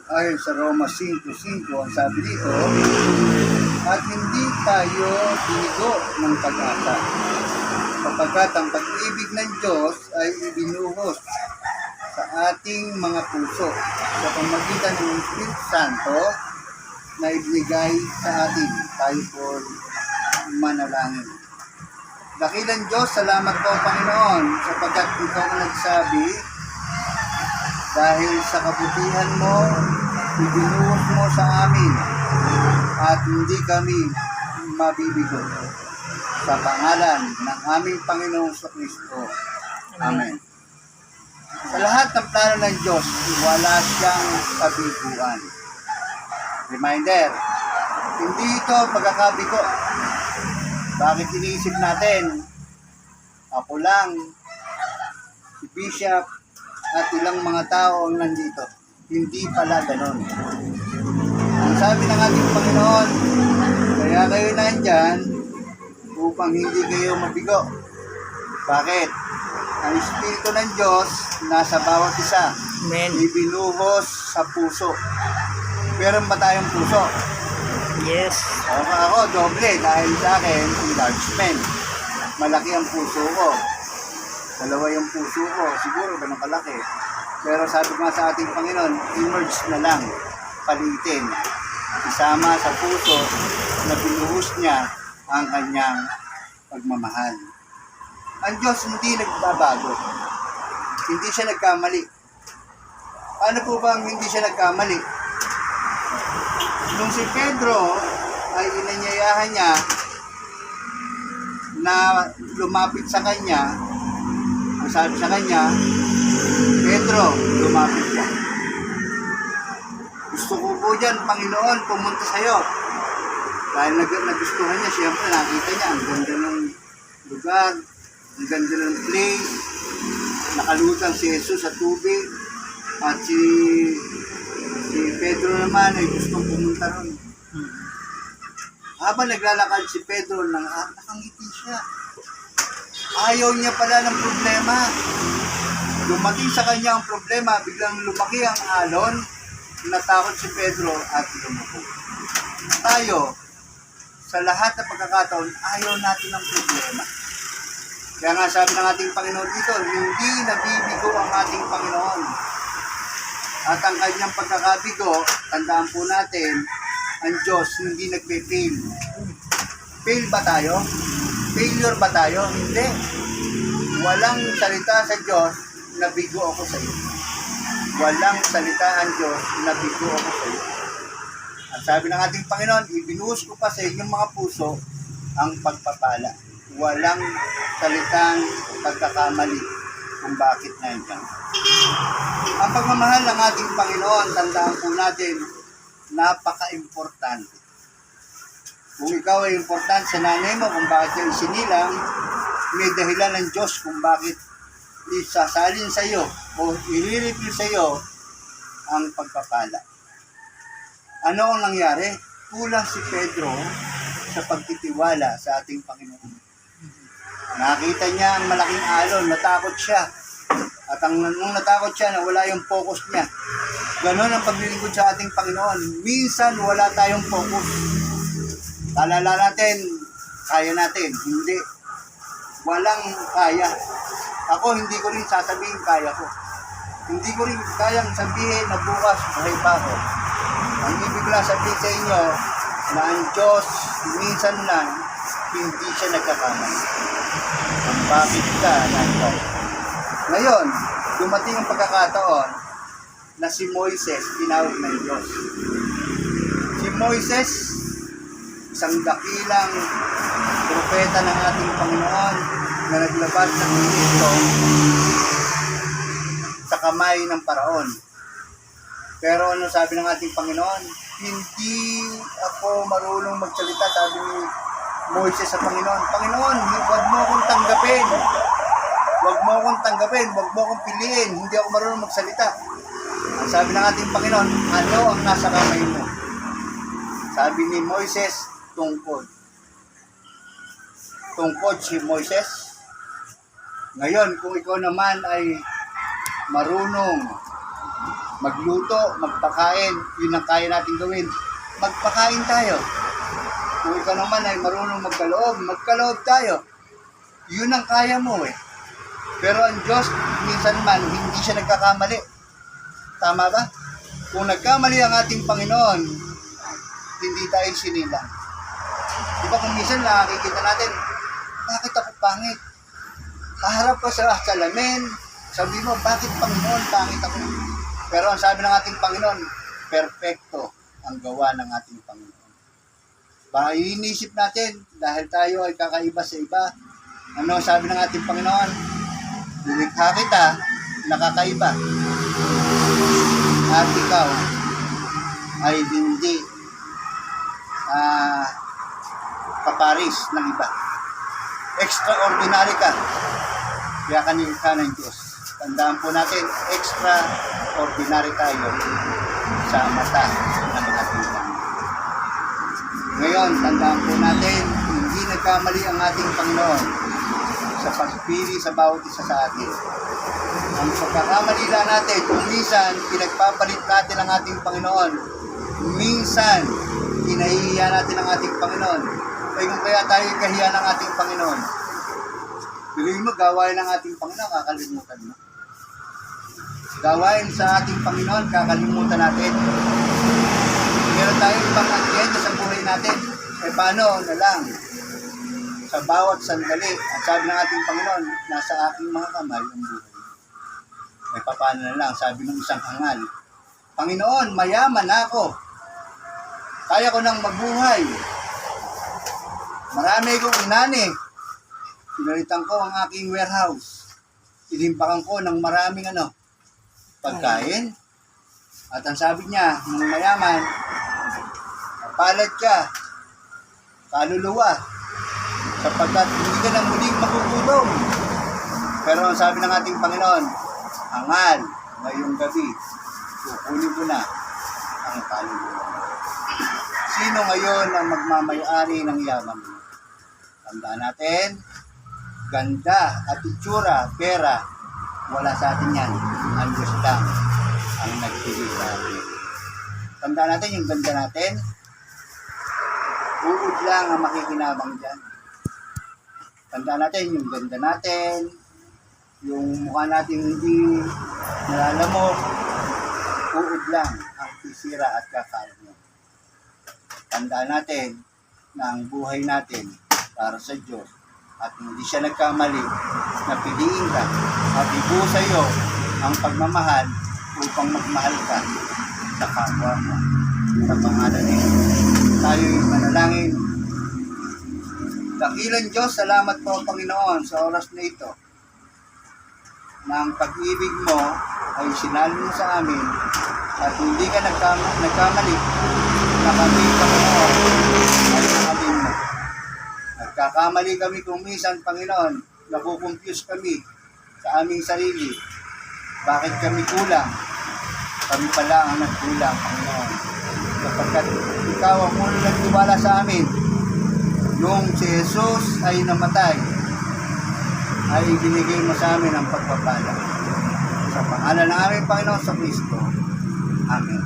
Ayon sa Roma 5:5, ang sabi dito, at hindi tayo binigo ng pag-asa, sapagkat ang pag-ibig ng Diyos ay ibinuhos sa ating mga puso sa pamamagitan ng Espiritu Santo na ibigay sa atin. Tayo po manalangin. Dakilang Diyos, salamat po Panginoon sapagkat ikaw ang nagsabi, dahil sa kabutihan mo, ibinuhos mo sa amin at hindi kami mabibigo. Sa pangalan ng aming Panginoong Kristo. Amen. Sa lahat ng plano ng Diyos, wala siyang kabiguan. Reminder, hindi ito pagkakabigo. Bakit iniisip natin, ako lang, si Bishop, at ilang mga tao ang nandito? Hindi pala ganon. Ang sabi ng ating Panginoon, kaya kayo nandyan upang hindi kayo mabigo. Bakit? Ang Espiritu ng Diyos nasa bawat isa. Amen. Ibinuhos sa puso. Meron ba tayong puso? Yes. Ako, doble. Dahil sa akin, enlargement. Malaki ang puso ko. Dalawa yung puso ko. Siguro ganun kalaki. Pero sabi nga sa ating Panginoon, emerge na lang. Palitin. Isama sa puso na binuhos niya ang kanyang pagmamahal. Ang Diyos hindi nagbabago. Hindi siya nagkamali. Paano po bang hindi siya nagkamali? Nung si Pedro ay inanyayahan niya na lumapit sa kanya, ang sabi sa kanya, Pedro, lumapit ka. Gusto ko po dyan, Panginoon, pumunta sa'yo. Dahil nagustuhan niya, siyempre nakita niya, ang ganda ng lugar, ang ganda ng place, nakalutang si Jesus sa tubig, at si Pedro naman ay gustong pumunta ron. Habang naglalakad si Pedro, nakangiti siya. Ayaw niya pala ng problema. Dumating sa kanya ang problema, biglang lumaki ang alon, natakot si Pedro at lumuko. Tayo, sa lahat ng pagkakataon, ayaw natin ng problema. Kaya nga sabi ng ating Panginoon dito, hindi nabibigo ang ating Panginoon. At ang kanyang pagkakabigo, tandaan po natin, ang Diyos hindi nagpe-fail. Fail ba tayo? Failure ba tayo? Hindi. Walang salita sa Diyos na bigo ako sa iyo. Walang salita ang Diyos na bigo ako sa iyo. At sabi ng ating Panginoon, ibinuhos ko pa sa inyong mga puso ang pagpapala. Walang salitang pagkakamali kung bakit na ito. Ang pagmamahal ng ating Panginoon, tandaan po natin, napaka-importante. Kung ikaw ay importante sa nanay mo, kung bakit yung sinilang, may dahilan ng Diyos kung bakit isasalin sa iyo o i-reveal sa iyo ang pagpapala. Ano ang nangyari? Kulang si Pedro sa pagtitiwala sa ating Panginoon. Nakita niya ang malaking alon, natakot siya. At nung natakot siya, nawala yung focus niya. Ganon ang paglilingkod sa ating Panginoon. Minsan wala tayong focus. Talala natin, kaya natin. Hindi. Walang kaya. Ako, hindi ko rin sasabihin kaya ko. Hindi ko rin kayang sabihin na bukas buhay pa ako. Ang ibig lang sabihin sa inyo na ang Diyos minsan lang hindi siya nagkakamali. Ang bakit ka nandun. Ngayon, dumating ang pagkakataon na si Moises tinawag ng Diyos. Si Moises, isang dakilang propeta ng ating Panginoon na naglabas ng Egypto sa kamay ng Paraon. Pero ano sabi ng ating Panginoon? Hindi ako marunong magsalita, sabi ni Moises sa Panginoon. Panginoon, huwag mo akong tanggapin. Huwag mo akong tanggapin, huwag mo akong piliin. Hindi ako marunong magsalita. Ang sabi ng ating Panginoon, ano ang nasa kamay mo? Sabi ni Moises, tungkod. Tungkod si Moises. Ngayon, kung ikaw naman ay marunong magluto, magpakain, yun ang kaya natin gawin. Magpakain tayo. Kung ikaw naman ay marunong magkaloob tayo. Yun ang kaya mo eh. Pero ang Diyos, minsan man, hindi siya nagkakamali. Tama ba? Kung nagkamali ang ating Panginoon, hindi tayo sinilang. Di ba kung minsan nakikita natin, bakit ako pangit? Kaharap ko sa salamin, sabi mo, bakit Panginoon, pangit ako? Pero ang sabi ng ating Panginoon, perfecto ang gawa ng ating Panginoon. Baka inisip natin, dahil tayo ay kakaiba sa iba, ano sabi ng ating Panginoon? Nilikha kita, nakakaiba. At ikaw ay hindi kaparis ng iba. Extraordinary ka. Kaya ka ng Diyos. Tandaan po natin, extraordinary tayo sa mata ng ating Panginoon. Ngayon, tandaan po natin, hindi nagkamali ang ating Panginoon sa pagpili sa bawat isa sa atin. Ang pagkakamali lang natin, kung minsan, pinagpapalit natin ang ating Panginoon. Minsan, inahihiya natin ang ating Panginoon. Ay kung kaya tayo kahiya ng ating Panginoon. Bilhin mo, gawain ng ating Panginoon, kakalimutan mo. Gawain sa ating Panginoon, kakalimutan natin. Meron tayong ibang agenda sa buhay natin. Eh paano na lang? Sa bawat sandali, ang sabi ng ating Panginoon, nasa aking mga kamay ang buhay. Eh paano na lang? Sabi ng isang hangal, Panginoon, mayaman ako. Kaya ko nang mabuhay. Marami kong inani. Pinalitan ko ang aking warehouse. Inimpakan ko ng maraming pagkain. At ang sabi niya, ng mayaman, palad ka, kaluluwa, sapagkat hindi ka na muling makukulong. Pero ang sabi ng ating Panginoon, hangal, ngayong gabi, kukunin ko na ang kaluluwa. Sino ngayon ang magmamayari ng yaman mo? Tandaan natin, ganda at itsura, pera, wala sa atin yan. Ang Diyos lang ang nagbigay sa atin. Tandaan natin yung ganda natin, uod lang ang makikinabang dyan. Tandaan natin yung ganda natin, yung mukha natin hindi nalalamok, uod lang ang sisira at kakain mo. Tandaan natin na ang buhay natin para sa Diyos at hindi siya nagkamali na piliin ka at ibuo sa iyo ang pagmamahal upang magmahal ka sa kapwa mo. Sa pangalan ni tayo'y manalangin. Dakilang Diyos, salamat po Panginoon sa oras na ito na ang pag-ibig mo ay sinalin mo sa amin at hindi ka nagkamali na kami, Panginoon, ay nakamin mo. Nagkakamali kami kung minsan, Panginoon, nakukumpuse kami sa aming sarili. Bakit kami kulang? Kami pala ang nagkulang, Panginoon. Sapagkat ikaw ang unang nagtiwala sa amin. Nung si Jesus ay namatay, ay binigay mo sa amin ang pagpapala. Sa pangalan ng aming Panginoon sa Kristo. Amen.